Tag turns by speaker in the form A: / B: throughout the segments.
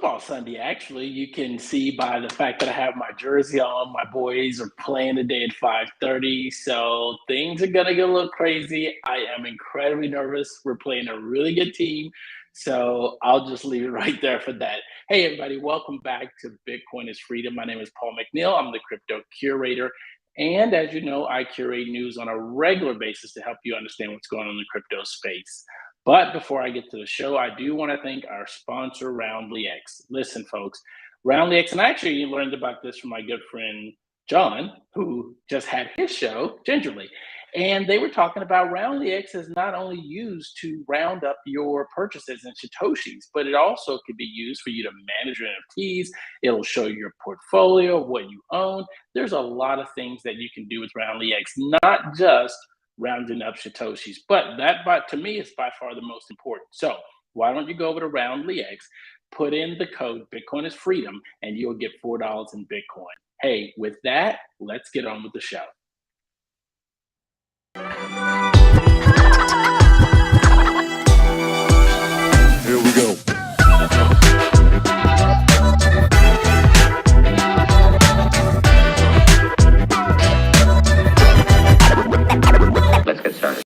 A: football Sunday, actually. You can see by the fact that I have my jersey on. My boys are playing today at 5:30, so things are gonna get a little crazy. I am incredibly nervous. We're playing a really good team, so I'll just leave it right there for that. Hey, everybody, welcome back to Bitcoin is Freedom. My name is Paul McNeil. I'm the crypto curator. And as you know, I curate news on a regular basis to help you understand what's going on in the crypto space. But before I get to the show, I do want to thank our sponsor, RoundlyX. Listen, folks, RoundlyX, and I actually learned about this from my good friend John, who just had his show, Gingerly. And they were talking about RoundlyX is not only used to round up your purchases in Satoshis, but it also could be used for you to manage your NFTs. It'll show you your portfolio of what you own. There's a lot of things that you can do with RoundlyX, not just rounding up Satoshis, but to me is by far the most important. So why don't you go over to RoundlyX, put in the code Bitcoin is Freedom, and you'll get $4 in Bitcoin. Hey, with that, let's get on with the show.
B: Here we go.
C: Let's get started.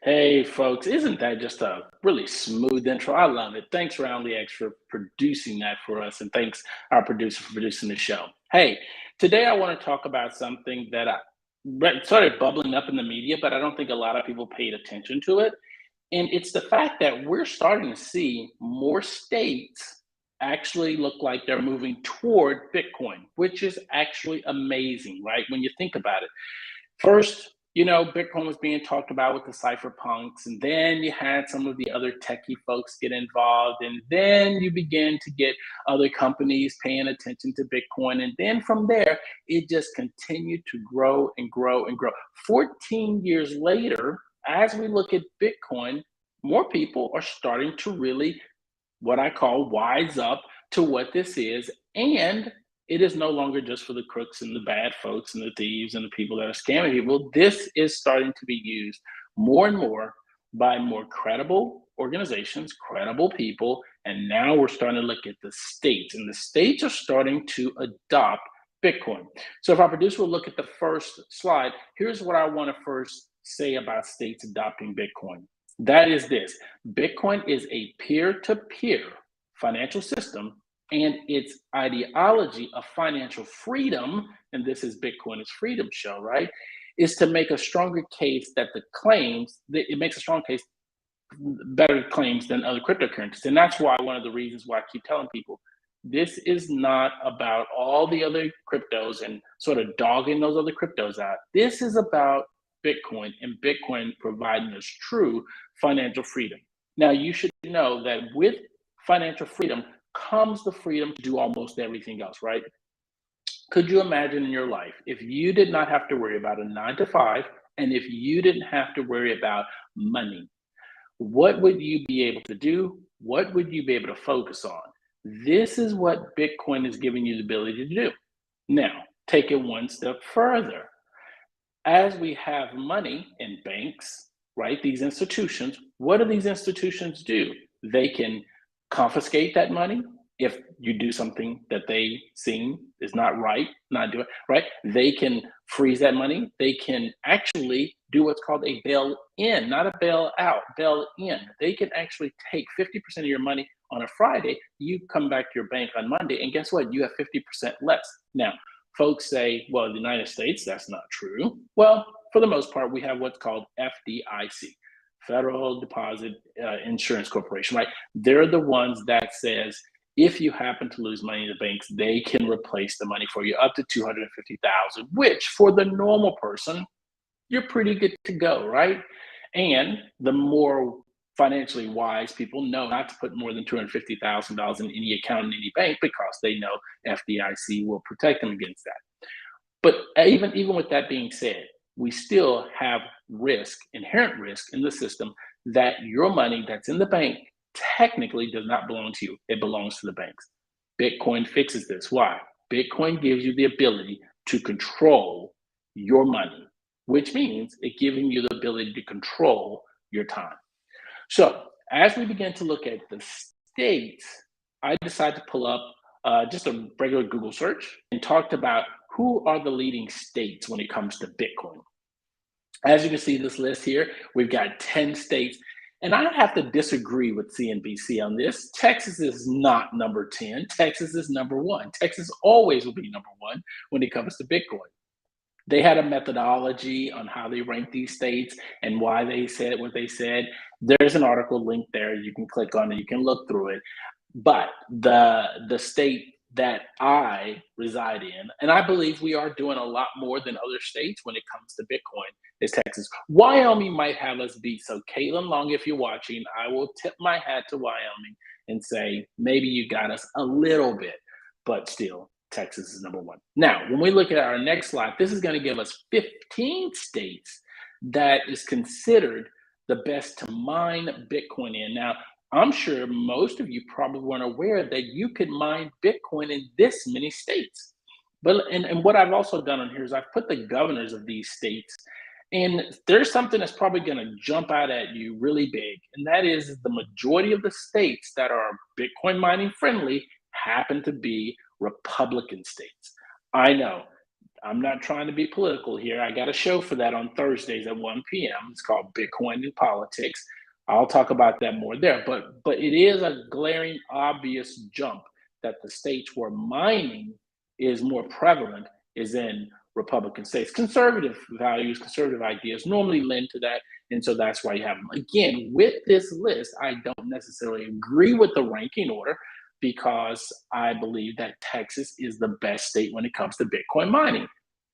A: Hey, folks, isn't that just a really smooth intro? I love it. Thanks, RoundlyX, for producing that for us, and thanks our producer for producing the show. Hey, today I want to talk about something that started bubbling up in the media, but I don't think a lot of people paid attention to it. And it's the fact that we're starting to see more states actually look like they're moving toward Bitcoin, which is actually amazing, right? When you think about it. First, Bitcoin was being talked about with the cypherpunks, and then you had some of the other techie folks get involved, and then you begin to get other companies paying attention to Bitcoin. And then from there, it just continued to grow and grow and grow. 14 years later, as we look at Bitcoin, more people are starting to really, what I call, wise up to what this is. And it is no longer just for the crooks and the bad folks and the thieves and the people that are scamming people. This is starting to be used more and more by more credible organizations, credible people. And now we're starting to look at the states, and the states are starting to adopt Bitcoin. So if our producer will look at the first slide, here's what I want to first say about states adopting Bitcoin. That is this: Bitcoin is a peer-to-peer financial system, and its ideology of financial freedom, and this is Bitcoin is Freedom show, right, is to make a stronger case that it makes a strong case, better claims than other cryptocurrencies. And that's why one of the reasons why I keep telling people, this is not about all the other cryptos and sort of dogging those other cryptos out. This is about Bitcoin, and Bitcoin providing us true financial freedom. Now, you should know that with financial freedom comes the freedom to do almost everything else, right? Could you imagine in your life if you did not have to worry about a 9-to-5, and if you didn't have to worry about money? What would you be able to do? What would you be able to focus on? This is what Bitcoin is giving you the ability to do. Now, take it one step further. As we have money in banks, right, these institutions, what do these institutions do? They can confiscate that money if you do something that they seem is not right, not doing right. They can freeze that money. They can actually do what's called a bail-in, not a bail-out, bail-in. They can actually take 50% of your money on a Friday. You come back to your bank on Monday, and guess what? You have 50% less. Now, folks say, well, in the United States, that's not true. Well, for the most part, we have what's called FDIC. Federal Deposit Insurance Corporation, right? They're the ones that says if you happen to lose money in the banks, they can replace the money for you up to $250,000, which for the normal person, you're pretty good to go, right? And the more financially wise people know not to put more than $250,000 in any account in any bank, because they know FDIC will protect them against that. But even with that being said, we still have risk, inherent risk in the system, that your money that's in the bank technically does not belong to you. It belongs to the banks. Bitcoin fixes this. Why? Bitcoin gives you the ability to control your money, which means it giving you the ability to control your time. So as we begin to look at the states I decided to pull up just a regular Google search and talked about who are the leading states when it comes to Bitcoin. As you can see this list here, we've got 10 states. And I have to disagree with CNBC on this. Texas is not number 10. Texas is number 1. Texas always will be number 1 when it comes to Bitcoin. They had a methodology on how they rank these states and why they said what they said. There's an article link there. You can click on it. You can look through it. But the state that I reside in, and I believe we are doing a lot more than other states when it comes to Bitcoin, is Texas. Wyoming might have us beat. So Caitlin Long, if you're watching, I will tip my hat to Wyoming and say, maybe you got us a little bit, but still, Texas is number 1. Now, when we look at our next slide, this is going to give us 15 states that is considered the best to mine Bitcoin in. Now, I'm sure most of you probably weren't aware that you could mine Bitcoin in this many states. But and what I've also done on here is I've put the governors of these states, and there's something that's probably going to jump out at you really big, and that is the majority of the states that are Bitcoin mining friendly happen to be Republican states. I know. I'm not trying to be political here. I got a show for that on Thursdays at 1 p.m. It's called Bitcoin and Politics. I'll talk about that more there, but it is a glaring, obvious jump that the states where mining is more prevalent is in Republican states. Conservative values, conservative ideas normally lend to that, and so that's why you have them. Again, with this list, I don't necessarily agree with the ranking order because I believe that Texas is the best state when it comes to Bitcoin mining.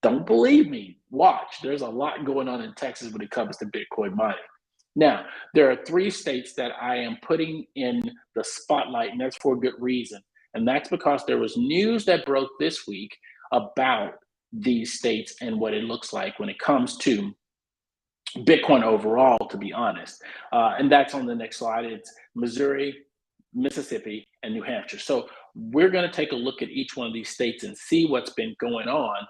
A: Don't believe me? Watch. There's a lot going on in Texas when it comes to Bitcoin mining. Now, there are 3 states that I am putting in the spotlight, and that's for a good reason. And that's because there was news that broke this week about these states and what it looks like when it comes to Bitcoin overall, to be honest. And that's on the next slide. It's Missouri, Mississippi, and New Hampshire. So we're going to take a look at each one of these states and see what's been going on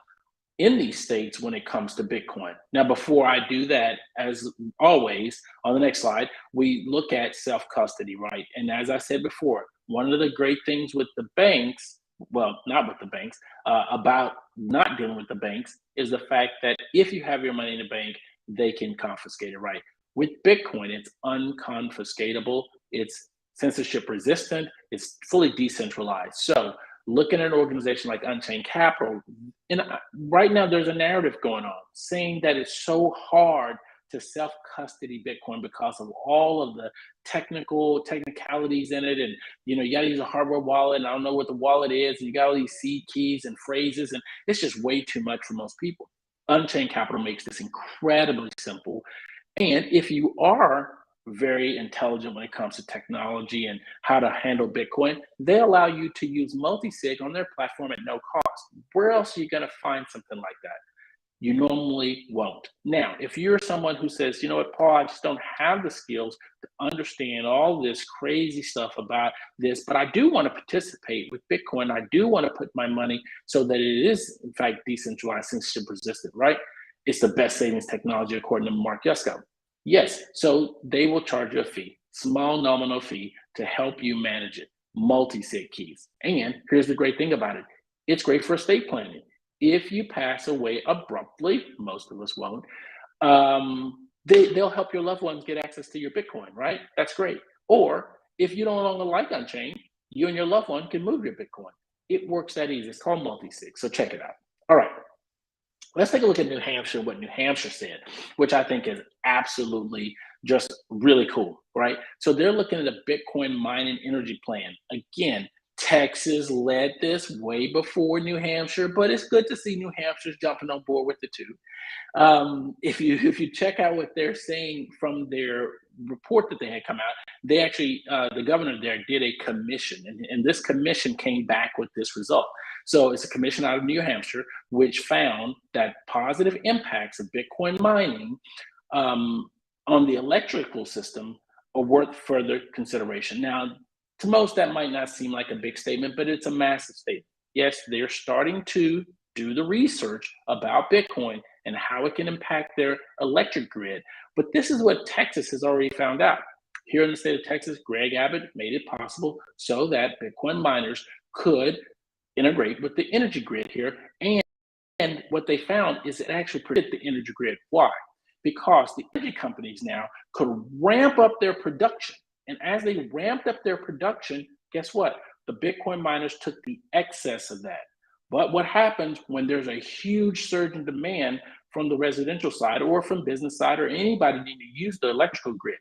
A: in these states when it comes to Bitcoin. Now, before I do that, as always, on the next slide, we look at self-custody, right? And as I said before, one of the great things with the banks, well, not with the banks, about not dealing with the banks is the fact that if you have your money in the bank, they can confiscate it, right? With Bitcoin, it's unconfiscatable, it's censorship resistant, it's fully decentralized. So looking at an organization like Unchained Capital, and right now there's a narrative going on saying that it's so hard to self-custody Bitcoin because of all of the technicalities in it. And, you got to use a hardware wallet, and I don't know what the wallet is. And you got all these seed keys and phrases, and it's just way too much for most people. Unchained Capital makes this incredibly simple. And if you are very intelligent when it comes to technology and how to handle Bitcoin, they allow you to use multi-sig on their platform at no cost. Where else are you going to find something like that? You normally won't. Now, if you're someone who says, you know what, Paul, I just don't have the skills to understand all this crazy stuff about this, but I do want to participate with Bitcoin. I do want to put my money so that it is, in fact, decentralized, censorship resistant, right? It's the best savings technology, according to Mark Yusko. Yes, so they will charge you a fee, small nominal fee, to help you manage it, multi-sig keys. And here's the great thing about it. It's great for estate planning. If you pass away abruptly, most of us won't, they'll help your loved ones get access to your Bitcoin, right? That's great. Or if you no longer like Unchained, you and your loved one can move your Bitcoin. It works that easy. It's called multi-sig, so check it out. All right. Let's take a look at New Hampshire, what New Hampshire said, which I think is absolutely just really cool, right? So they're looking at a Bitcoin mining energy plan. Again, Texas led this way before New Hampshire, but it's good to see New Hampshire's jumping on board with the two. If you check out what they're saying from their report that they had come out, they actually, the governor there did a commission, and this commission came back with this result. So it's a commission out of New Hampshire, which found that positive impacts of Bitcoin mining on the electrical system are worth further consideration. Now, to most, that might not seem like a big statement, but it's a massive statement. Yes, they're starting to do the research about Bitcoin and how it can impact their electric grid. But this is what Texas has already found out. Here in the state of Texas, Greg Abbott made it possible so that Bitcoin miners could integrate with the energy grid here. And what they found is it actually predicted the energy grid. Why? Because the energy companies now could ramp up their production. And as they ramped up their production, guess what? The Bitcoin miners took the excess of that. But what happens when there's a huge surge in demand from the residential side or from business side or anybody needing to use the electrical grid?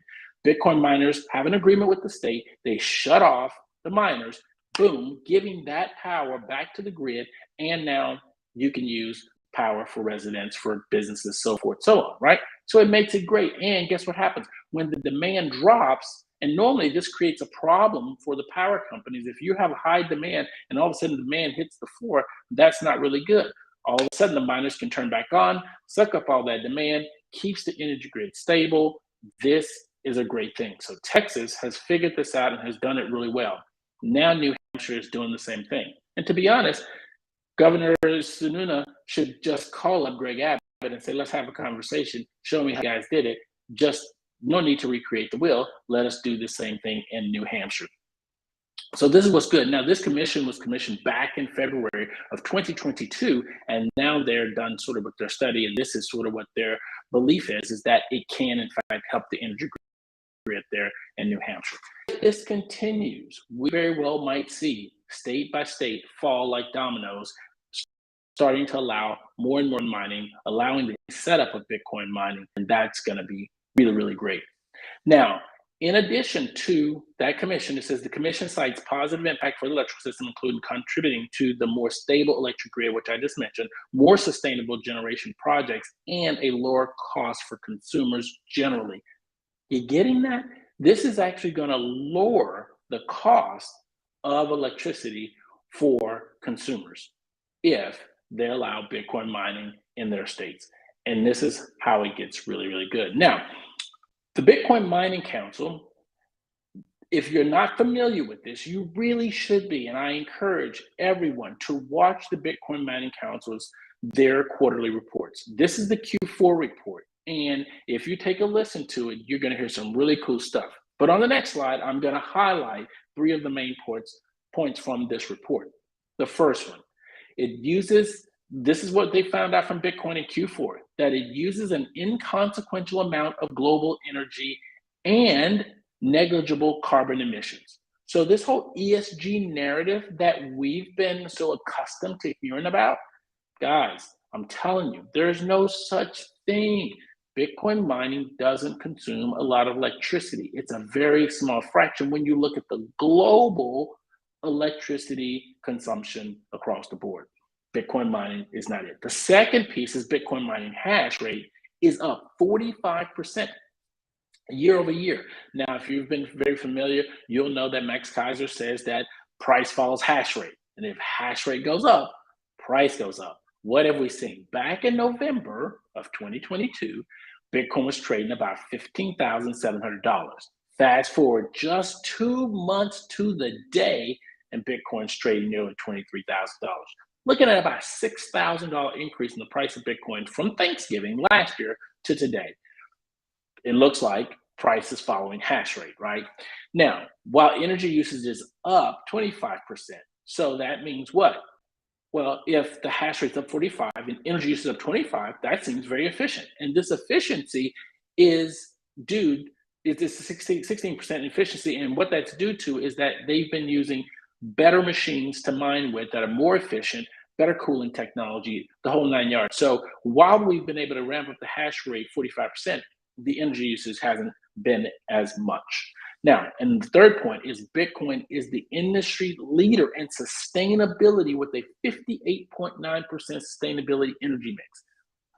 A: Bitcoin miners have an agreement with the state. They shut off the miners, boom, giving that power back to the grid. And now you can use power for residents, for businesses, so forth, so on, right? So it makes it great. And guess what happens? When the demand drops, and normally this creates a problem for the power companies. If you have a high demand and all of a sudden demand hits the floor, that's not really good. All of a sudden the miners can turn back on, suck up all that demand, keeps the energy grid stable. This is a great thing. So Texas has figured this out and has done it really well. Now New Hampshire is doing the same thing. And to be honest, Governor Sununu should just call up Greg Abbott and say, let's have a conversation. Show me how you guys did it. Just no need to recreate the wheel. Let us do the same thing in New Hampshire. So this is what's good. Now, this commission was commissioned back in February of 2022, and now they're done sort of with their study, and this is sort of what their belief is that it can, in fact, help the energy grid there in New Hampshire. If this continues, we very well might see state by state fall like dominoes, starting to allow more and more mining, allowing the setup of Bitcoin mining, and that's going to be really, really great. Now, in addition to that commission, it says the commission cites positive impact for the electrical system, including contributing to the more stable electric grid, which I just mentioned, more sustainable generation projects, and a lower cost for consumers generally. You getting that? This is actually going to lower the cost of electricity for consumers if they allow Bitcoin mining in their states. And this is how it gets really, really good. Now, the Bitcoin Mining Council, if you're not familiar with this, you really should be. And I encourage everyone to watch the Bitcoin Mining Council's, their quarterly reports. This is the Q4 report. And if you take a listen to it, you're going to hear some really cool stuff. But on the next slide, I'm going to highlight 3 of the main points from this report. The first one, this is what they found out from Bitcoin in Q4, that it uses an inconsequential amount of global energy and negligible carbon emissions. So this whole ESG narrative that we've been so accustomed to hearing about, guys, I'm telling you, there's no such thing. Bitcoin mining doesn't consume a lot of electricity. It's a very small fraction when you look at the global electricity consumption across the board. Bitcoin mining is not it. The second piece is Bitcoin mining hash rate is up 45% year over year. Now, if you've been very familiar, you'll know that Max Kaiser says that price follows hash rate. And if hash rate goes up, price goes up. What have we seen? Back in November of 2022, Bitcoin was trading about $15,700. Fast forward just 2 months to the day, and Bitcoin's trading nearly $23,000. Looking at about a $6,000 increase in the price of Bitcoin from Thanksgiving last year to today. It looks like price is following hash rate, right? Now, while energy usage is up 25%, so that means what? Well, if the hash rate's up 45 and energy usage is up 25, that seems very efficient. And this efficiency is due, it's a 16% efficiency. And what that's due to is that they've been using better machines to mine with that are more efficient, better cooling technology, the whole 9 yards. So while we've been able to ramp up the hash rate 45%, the energy usage hasn't been as much. Now, and the third point is Bitcoin is the industry leader in sustainability with a 58.9% sustainability energy mix.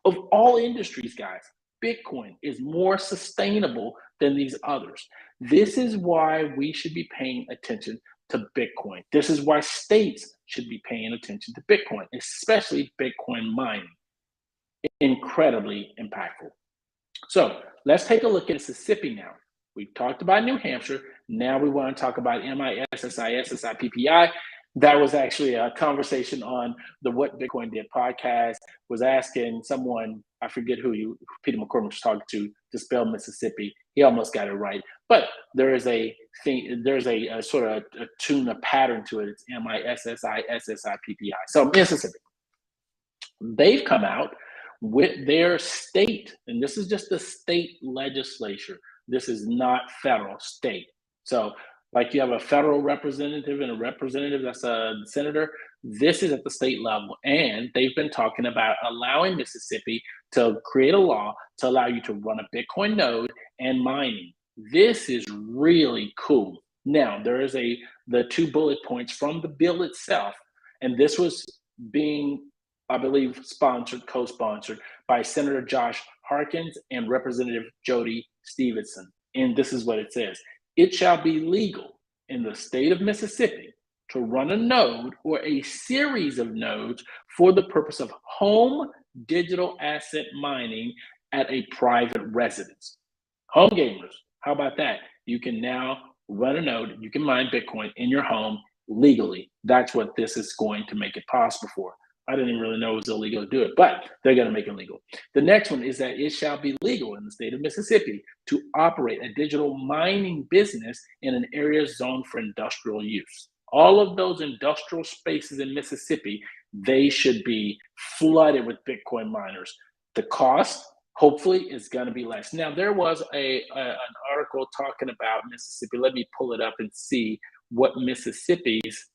A: Of all industries, guys, Bitcoin is more sustainable than these others. This is why we should be paying attention to Bitcoin. This is why states should be paying attention to Bitcoin, especially Bitcoin mining. Incredibly impactful. So let's take a look at Mississippi now. We've talked about New Hampshire. Now we want to talk about MIS, SIS, SIPPI. That was actually a conversation on the What Bitcoin Did podcast, was asking someone, I forget who Peter McCormick was talking to spell Mississippi. He almost got it right, but there is a thing. There's a sort of a tune, a pattern to it. It's MISSI So Mississippi, they've come out with their state, and this is just the state legislature. This is not federal, state. So, like you have a federal representative and a representative that's a senator, this is at the state level. And they've been talking about allowing Mississippi to create a law to allow you to run a Bitcoin node and mining. This is really cool. Now, there is the 2 bullet points from the bill itself, and this was being, I believe, co-sponsored by Senator Josh Harkins and Representative Jody Stevenson. And this is what it says. It shall be legal in the state of Mississippi to run a node or a series of nodes for the purpose of home digital asset mining at a private residence. Home gamers, how about that? You can now run a node, you can mine Bitcoin in your home legally. That's what this is going to make it possible for. I didn't even really know it was illegal to do it, but they're going to make it legal. The next one is that it shall be legal in the state of Mississippi to operate a digital mining business in an area zoned for industrial use. All of those industrial spaces in Mississippi, they should be flooded with Bitcoin miners. The cost, hopefully, is going to be less. Now, there was an article talking about Mississippi. Let me pull it up and see what Mississippi's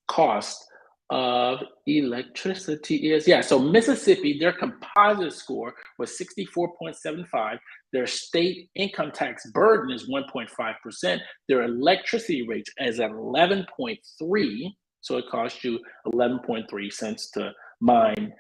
A: cost of electricity is. Yeah, so Mississippi, their composite score was 64.75. Their state income tax burden is 1.5%. Their electricity rate is at 11.3. So it costs you 11.3 cents to mine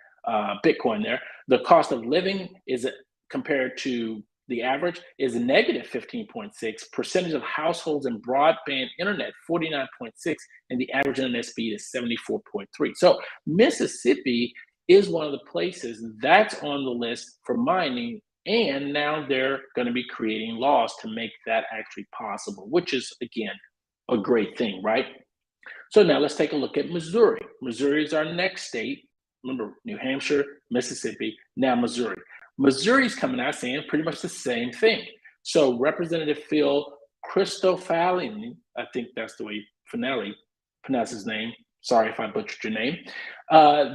A: Bitcoin there. The cost of living is compared to the average is negative 15.6. Percentage of households in broadband internet, 49.6, and the average internet speed is 74.3. So Mississippi is one of the places that's on the list for mining, and now they're going to be creating laws to make that actually possible, which is, again, a great thing, right? So now let's take a look at Missouri. Missouri is our next state. Remember, New Hampshire, Mississippi, now Missouri. Missouri's coming out saying pretty much the same thing. So Representative Phil Christofalini, I think that's the way Finelli pronounces his name. Sorry if I butchered your name.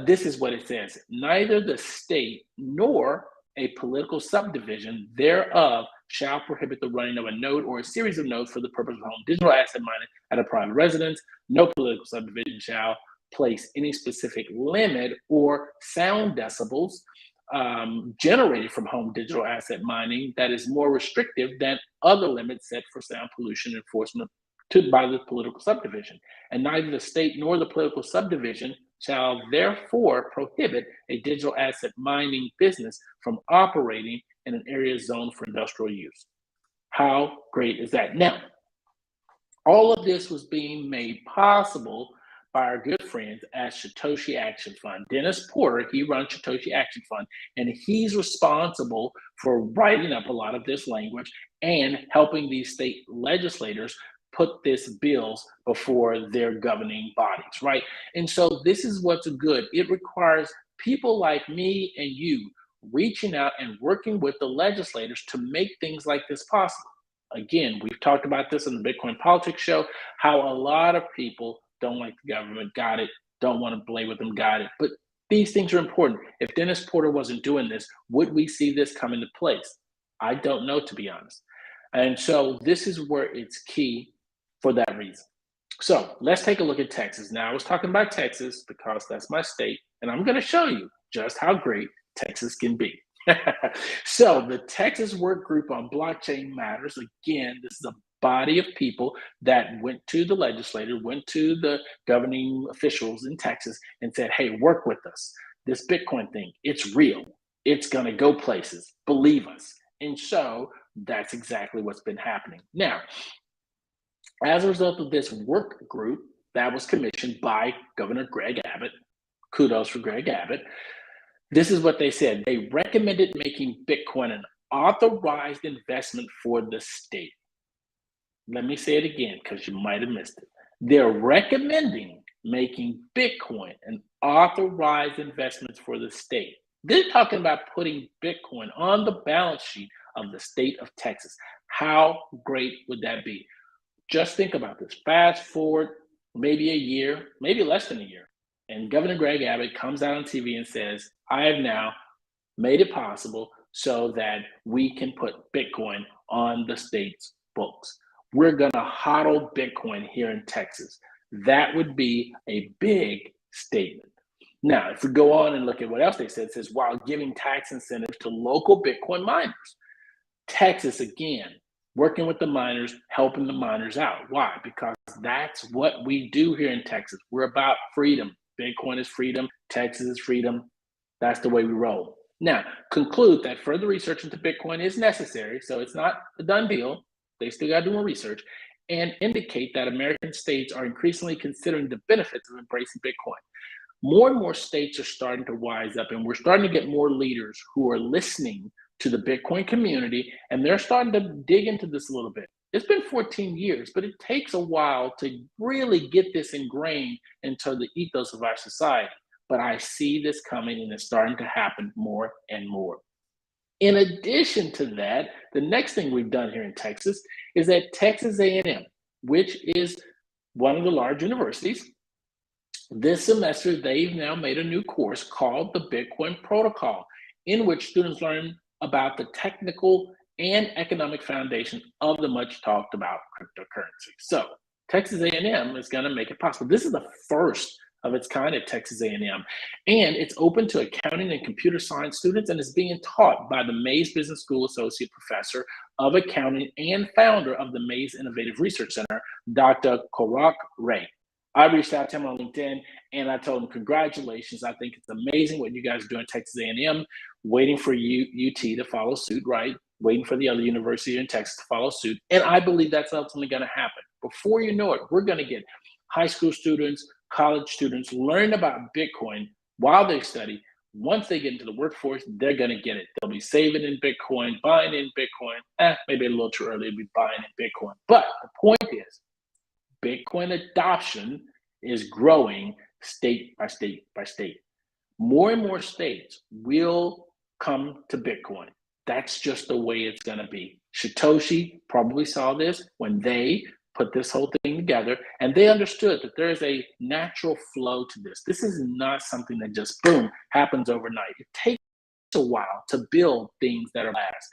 A: This is what it says. Neither the state nor a political subdivision thereof shall prohibit the running of a node or a series of nodes for the purpose of home digital asset mining at a private residence. No political subdivision shall place any specific limit or sound decibels generated from home digital asset mining that is more restrictive than other limits set for sound pollution enforcement by the political subdivision. And neither the state nor the political subdivision shall therefore prohibit a digital asset mining business from operating in an area zoned for industrial use. How great is that? Now, all of this was being made possible by our good friends at Satoshi Action Fund. Dennis Porter, he runs Satoshi Action Fund, and he's responsible for writing up a lot of this language and helping these state legislators put these bills before their governing bodies, right? And so this is what's good. It requires people like me and you reaching out and working with the legislators to make things like this possible. Again, we've talked about this in the Bitcoin Politics Show, how a lot of people don't like the government, got it, don't want to play with them, got it. But these things are important. If Dennis Porter wasn't doing this, would we see this come into place? I don't know, to be honest. And so this is where it's key for that reason. So let's take a look at Texas. Now, I was talking about Texas because that's my state, and I'm going to show you just how great Texas can be. So the Texas Work Group on Blockchain Matters, again, this is a body of people that went to the legislator, went to the governing officials in Texas and said, hey, work with us. This Bitcoin thing, it's real. It's going to go places. Believe us. And so that's exactly what's been happening. Now, as a result of this work group that was commissioned by Governor Greg Abbott, kudos for Greg Abbott, this is what they said. They recommended making Bitcoin an authorized investment for the state. Let me say it again because you might have missed it. They're recommending making Bitcoin an authorized investment for the state. They're talking about putting Bitcoin on the balance sheet of the state of Texas. How great would that be? Just think about this. Fast forward maybe a year, maybe less than a year, and Governor Greg Abbott comes out on TV and says, I have now made it possible so that we can put Bitcoin on the state's books. We're going to hodl Bitcoin here in Texas. That would be a big statement. Now, if we go on and look at what else they said, it says, while giving tax incentives to local Bitcoin miners. Texas, again, working with the miners, helping the miners out. Why? Because that's what we do here in Texas. We're about freedom. Bitcoin is freedom. Texas is freedom. That's the way we roll. Now, conclude that further research into Bitcoin is necessary, so it's not a done deal. They still got to do more research, and indicate that American states are increasingly considering the benefits of embracing Bitcoin. More and more states are starting to wise up, and we're starting to get more leaders who are listening to the Bitcoin community, and they're starting to dig into this a little bit. It's been 14 years, but it takes a while to really get this ingrained into the ethos of our society. But I see this coming, and it's starting to happen more and more. In addition to that, the next thing we've done here in Texas is that Texas A&M, which is one of the large universities, this semester they've now made a new course called the Bitcoin Protocol, in which students learn about the technical and economic foundation of the much talked about cryptocurrency. So Texas A&M is going to make it possible. This is the first of its kind at Texas A&M, and it's open to accounting and computer science students, and is being taught by the Mays Business School Associate Professor of Accounting and founder of the Mays Innovative Research Center, Dr. Korak Ray. I reached out to him on LinkedIn, and I told him, congratulations. I think it's amazing what you guys are doing at Texas A&M, waiting for UT to follow suit, right? Waiting for the other university in Texas to follow suit. And I believe that's ultimately going to happen. Before you know it, we're going to get high school students, college students learn about Bitcoin while they study. Once they get into the workforce, they're going to get it. They'll be saving in Bitcoin, buying in Bitcoin. Maybe a little too early to be buying in Bitcoin. But the point is, Bitcoin adoption is growing state by state by state. More and more states will come to Bitcoin. That's just the way it's going to be. Satoshi probably saw this when they put this whole thing together, and they understood that there is a natural flow to this. This is not something that just, boom, happens overnight. It takes a while to build things that are last.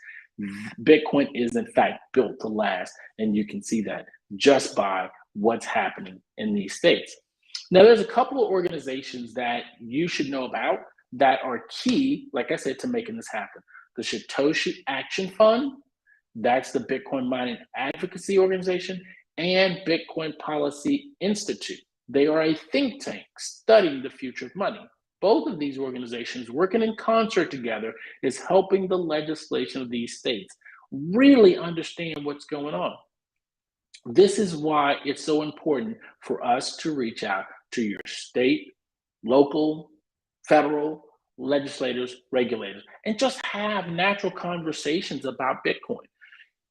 A: Bitcoin is, in fact, built to last, and you can see that just by what's happening in these states. Now, there's a couple of organizations that you should know about that are key, like I said, to making this happen. The Satoshi Action Fund, that's the Bitcoin Mining Advocacy Organization, and Bitcoin Policy Institute. They are a think tank studying the future of money. Both of these organizations working in concert together is helping the legislation of these states really understand what's going on. This is why it's so important for us to reach out to your state, local, federal legislators, regulators, and just have natural conversations about Bitcoin.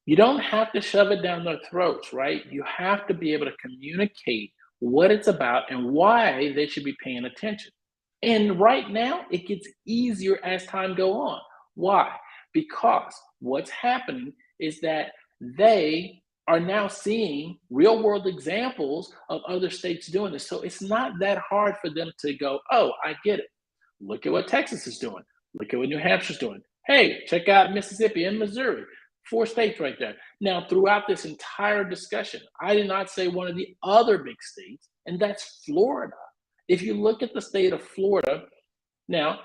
A: You don't have to shove it down their throats, right? You have to be able to communicate what it's about and why they should be paying attention. And right now, it gets easier as time goes on. Why? Because what's happening is that they are now seeing real world examples of other states doing this. So it's not that hard for them to go, oh, I get it. Look at what Texas is doing. Look at what New Hampshire's doing. Hey, check out Mississippi and Missouri. 4 states right there. Now, throughout this entire discussion, I did not say one of the other big states, and that's Florida. If you look at the state of Florida, now,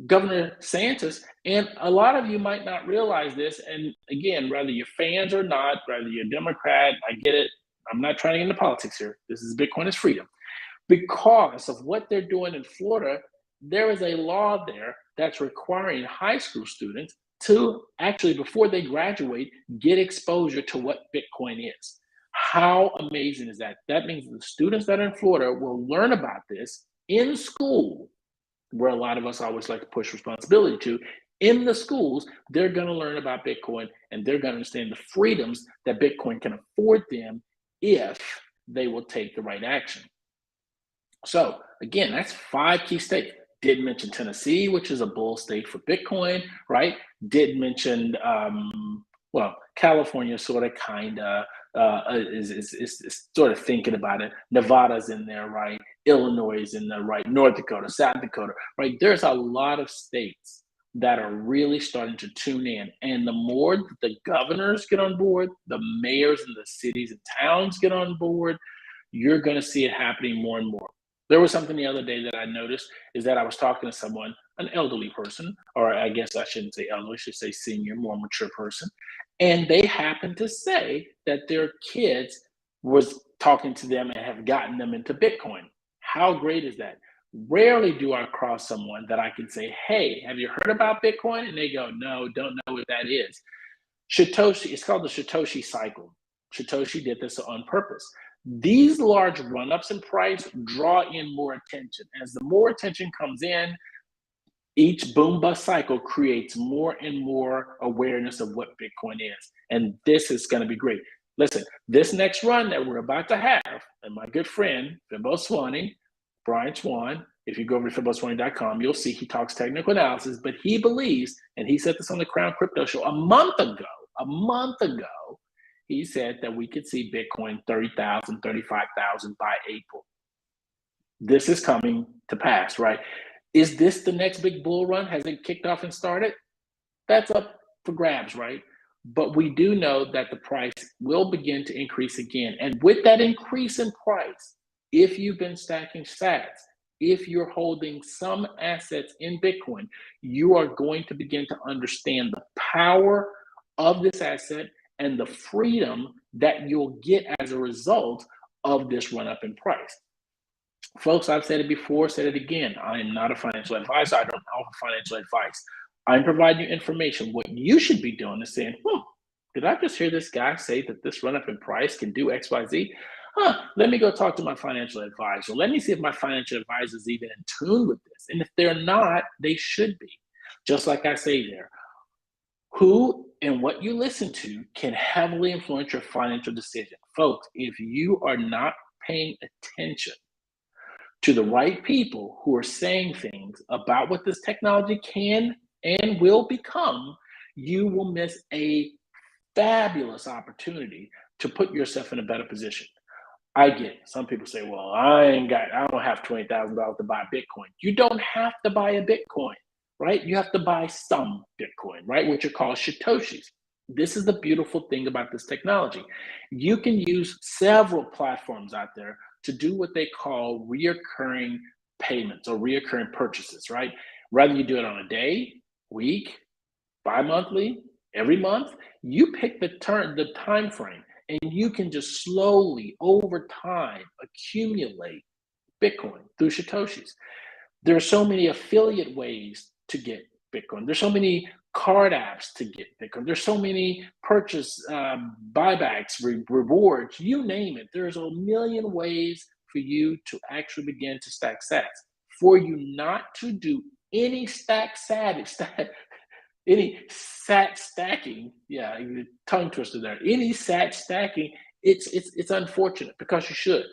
A: Governor DeSantis, and a lot of you might not realize this, and again, whether you're fans or not, whether you're a Democrat, I get it. I'm not trying to get into politics here. This is Bitcoin is freedom. Because of what they're doing in Florida, there is a law there that's requiring high school students to actually, before they graduate, get exposure to what Bitcoin is. How amazing is that? That means the students that are in Florida will learn about this in school, where a lot of us always like to push responsibility to. In the schools, they're going to learn about Bitcoin, and they're going to understand the freedoms that Bitcoin can afford them if they will take the right action. So again, that's 5 key states. Didn't mention Tennessee, which is a bull state for Bitcoin, right? Didn't mention, well, California sort of kind of is sort of thinking about it. Nevada's in there, right? Illinois is in there, right? North Dakota, South Dakota, right? There's a lot of states that are really starting to tune in. And the more the governors get on board, the mayors and the cities and towns get on board, you're going to see it happening more and more. There was something the other day that I noticed is that I was talking to someone, an elderly person, or I guess I shouldn't say elderly, I should say senior, more mature person. And they happened to say that their kids was talking to them and have gotten them into Bitcoin. How great is that? Rarely do I cross someone that I can say, hey, have you heard about Bitcoin? And they go, no, don't know what that is. Satoshi, it's called the Satoshi cycle. Satoshi did this on purpose. These large run-ups in price draw in more attention. As the more attention comes in, each boom bust cycle creates more and more awareness of what Bitcoin is. And this is going to be great. Listen, this next run that we're about to have, and my good friend, Fimbo Swanee, Brian Swan, if you go over to fimboswanee.com, you'll see he talks technical analysis, but he believes, and he said this on the Crown Crypto Show a month ago, he said that we could see Bitcoin 30,000, 35,000 by April. This is coming to pass, right? Is this the next big bull run? Has it kicked off and started? That's up for grabs, right? But we do know that the price will begin to increase again. And with that increase in price, if you've been stacking sats, if you're holding some assets in Bitcoin, you are going to begin to understand the power of this asset and the freedom that you'll get as a result of this run up in price. Folks, I've said it before, said it again. I am not a financial advisor. I don't offer financial advice. I'm providing you information. What you should be doing is saying, did I just hear this guy say that this run up in price can do X, Y, Z? Let me go talk to my financial advisor. Let me see if my financial advisor is even in tune with this. And if they're not, they should be. Just like I say there, who and what you listen to can heavily influence your financial decision. Folks, if you are not paying attention to the right people who are saying things about what this technology can and will become, you will miss a fabulous opportunity to put yourself in a better position. I get it. Some people say, well, I don't have $20,000 to buy Bitcoin. You don't have to buy a Bitcoin, right? You have to buy some Bitcoin, right? Which are called Satoshis. This is the beautiful thing about this technology. You can use several platforms out there to do what they call reoccurring payments or reoccurring purchases, right? Whether you do it on a day, week, bi-monthly, every month, you pick the time frame, and you can just slowly over time accumulate Bitcoin through Satoshis. There are so many affiliate ways to get Bitcoin. There's so many card apps to get Bitcoin. There's so many purchase buybacks, rewards, you name it. There's a million ways for you to actually begin to stack sats. For you not to do any sat stacking, tongue twister there. Any sat stacking, it's unfortunate because you should.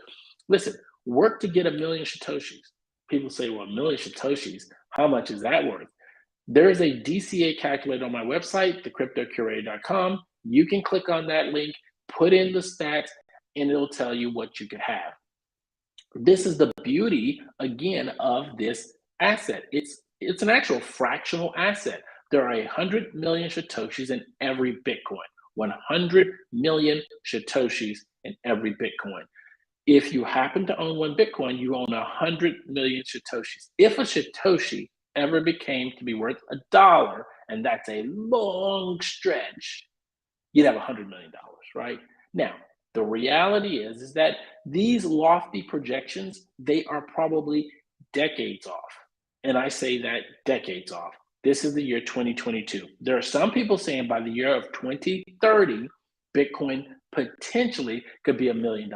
A: Listen, work to get 1 million Satoshis. People say, well, 1 million Satoshis, how much is that worth? There is a DCA calculator on my website, thecryptocurator.com. You can click on that link, put in the stats, and it'll tell you what you could have. This is the beauty, again, of this asset. It's an actual fractional asset. There are 100 million Satoshis in every Bitcoin. 100 million Satoshis in every Bitcoin. If you happen to own one Bitcoin, you own 100 million Satoshis. If a Satoshi ever became to be worth $1, and that's a long stretch, you'd have $100 million, right? Now, the reality is that these lofty projections, they are probably decades off. And I say that decades off. This is the year 2022. There are some people saying by the year of 2030, Bitcoin potentially could be $1 million.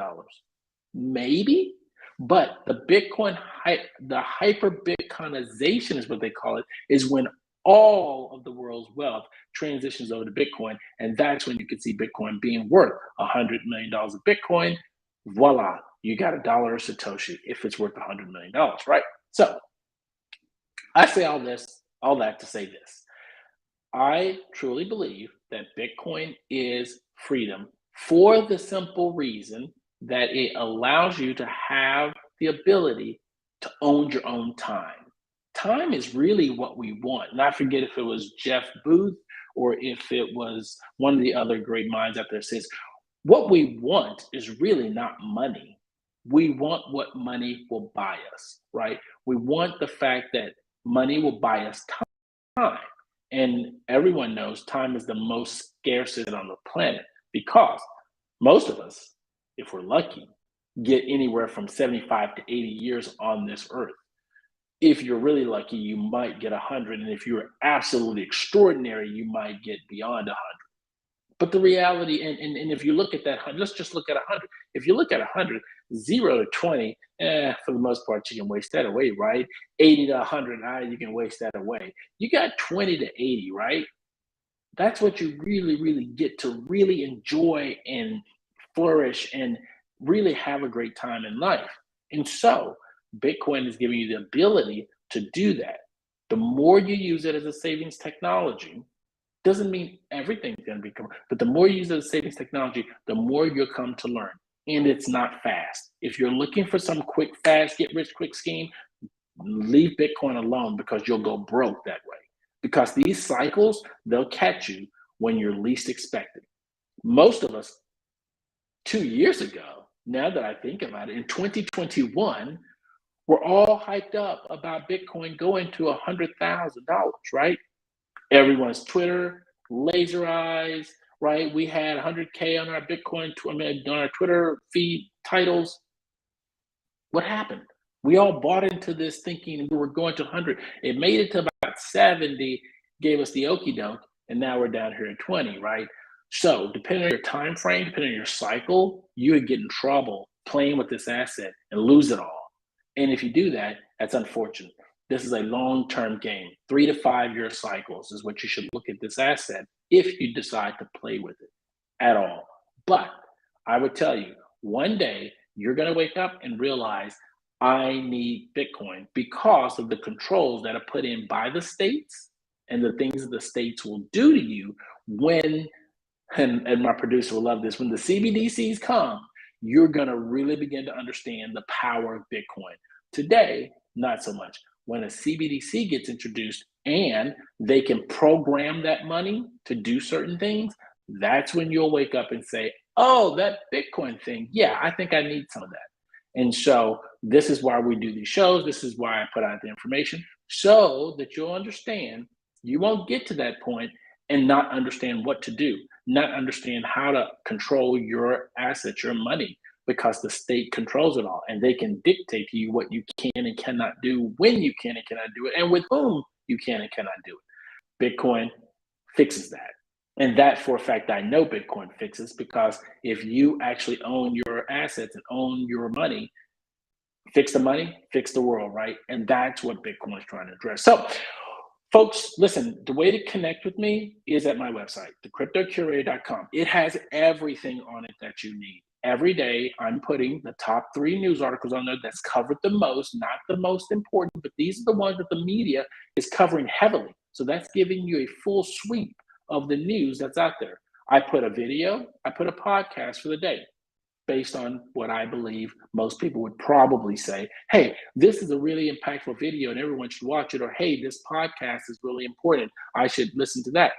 A: Maybe, but the Bitcoin, the hyper Bitcoinization is what they call it, is when all of the world's wealth transitions over to Bitcoin. And that's when you can see Bitcoin being worth $100 million of Bitcoin. Voila, you got $1 a Satoshi if it's worth $100 million, right? So I say all that to say this. I truly believe that Bitcoin is freedom for the simple reason that it allows you to have the ability to own your own time. Time is really what we want. And I forget if it was Jeff Booth or if it was one of the other great minds out there says, what we want is really not money. We want what money will buy us, right? We want the fact that money will buy us time. And everyone knows time is the most scarcest on the planet because most of us, if we're lucky, get anywhere from 75 to 80 years on this earth. If you're really lucky, you might get 100. And if you're absolutely extraordinary, you might get beyond 100. But the reality, and if you look at that, let's just look at 100. If you look at 100, 0 to 20, for the most part, you can waste that away, right? 80 to 100, you can waste that away. You got 20 to 80, right? That's what you really, really get to really enjoy and flourish and really have a great time in life. And so Bitcoin is giving you the ability to do that. The more you use it as a savings technology, doesn't mean everything's going to become, but the more you use it as savings technology, the more you'll come to learn. And it's not fast. If you're looking for some quick, fast, get rich quick scheme, leave Bitcoin alone because you'll go broke that way. Because these cycles, they'll catch you when you're least expected. Most of us, 2 years ago, now that I think about it, in 2021, we're all hyped up about Bitcoin going to $100,000, right? Everyone's Twitter, laser eyes, right? We had 100K on our Bitcoin, on our Twitter feed titles. What happened? We all bought into this thinking we were going to 100. It made it to about 70, gave us the okie doke, and now we're down here at 20, right? So depending on your time frame, depending on your cycle, you would get in trouble playing with this asset and lose it all. And if you do that, that's unfortunate. This is a long-term game. 3 to 5 year cycles is what you should look at this asset if you decide to play with it at all. But I would tell you, one day you're going to wake up and realize I need Bitcoin because of the controls that are put in by the states and the things that the states will do to you when, and my producer will love this, when the CBDCs come, you're going to really begin to understand the power of Bitcoin. Today, not so much. When a CBDC gets introduced and they can program that money to do certain things, that's when you'll wake up and say, oh, that Bitcoin thing, yeah, I think I need some of that. And so this is why we do these shows. This is why I put out the information so that you'll understand. You won't get to that point and not understand what to do, not understand how to control your assets, your money, because the state controls it all and they can dictate to you what you can and cannot do, when you can and cannot do it, and with whom you can and cannot do it. Bitcoin fixes that. And that, for a fact, I know Bitcoin fixes, because if you actually own your assets and own your money, fix the money, fix the world, right? And that's what Bitcoin is trying to address. So, folks, listen, the way to connect with me is at my website, thecryptocurator.com. It has everything on it that you need. Every day, I'm putting the top 3 news articles on there that's covered the most, not the most important, but these are the ones that the media is covering heavily. So that's giving you a full sweep of the news that's out there. I put a video, I put a podcast for the day based on what I believe most people would probably say, hey, this is a really impactful video and everyone should watch it, or hey, this podcast is really important, I should listen to that.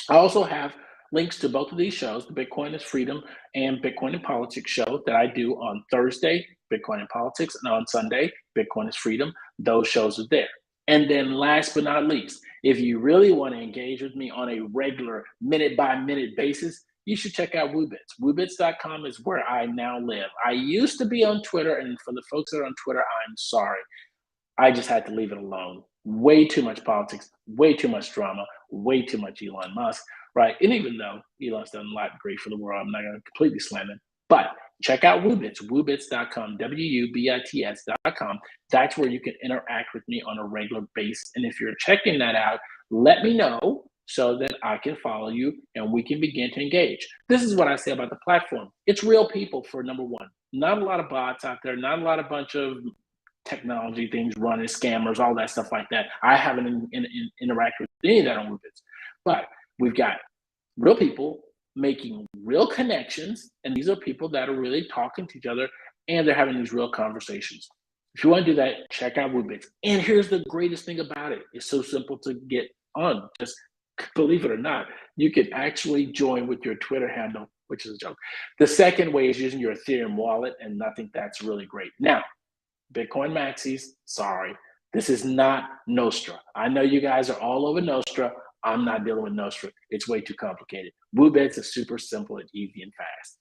A: I also have links to both of these shows, the Bitcoin is Freedom and Bitcoin and Politics show that I do on Thursday, Bitcoin and Politics, and on Sunday, Bitcoin is Freedom. Those shows are there. And then last but not least, if you really want to engage with me on a regular minute-by-minute basis, you should check out WooBits. WooBits.com is where I now live. I used to be on Twitter, and for the folks that are on Twitter, I'm sorry. I just had to leave it alone. Way too much politics, way too much drama, way too much Elon Musk, right? And even though Elon's done a lot great for the world, I'm not going to completely slam it. But check out WooBits, woobits.com, WUBITS.com. That's where you can interact with me on a regular basis. And if you're checking that out, let me know so that I can follow you and we can begin to engage. This is what I say about the platform. It's real people, for number one. Not a lot of bots out there, not a lot of bunch of technology things running, scammers, all that stuff like that. I haven't interacted with any of that on WooBits, but we've got real people making real connections, and these are people that are really talking to each other, and they're having these real conversations. If you want to do that, check out WooBits. And here's the greatest thing about it. It's so simple to get on. Just believe it or not, you can actually join with your Twitter handle, which is a joke. The second way is using your Ethereum wallet, and I think that's really great. Now, Bitcoin maxis, sorry, this is not Nostra. I know you guys are all over Nostra. I'm not dealing with Nostra. It's way too complicated. WooBits is super simple and easy and fast.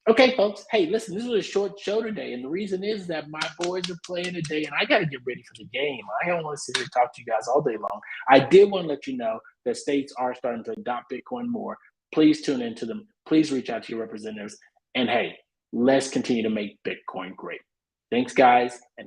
A: Okay, folks. Hey, listen, this was a short show today, and the reason is that my boys are playing today, and I got to get ready for the game. I don't want to sit here and talk to you guys all day long. I did want to let you know that states are starting to adopt Bitcoin more. Please tune into them. Please reach out to your representatives. And hey, let's continue to make Bitcoin great. Thanks, guys, and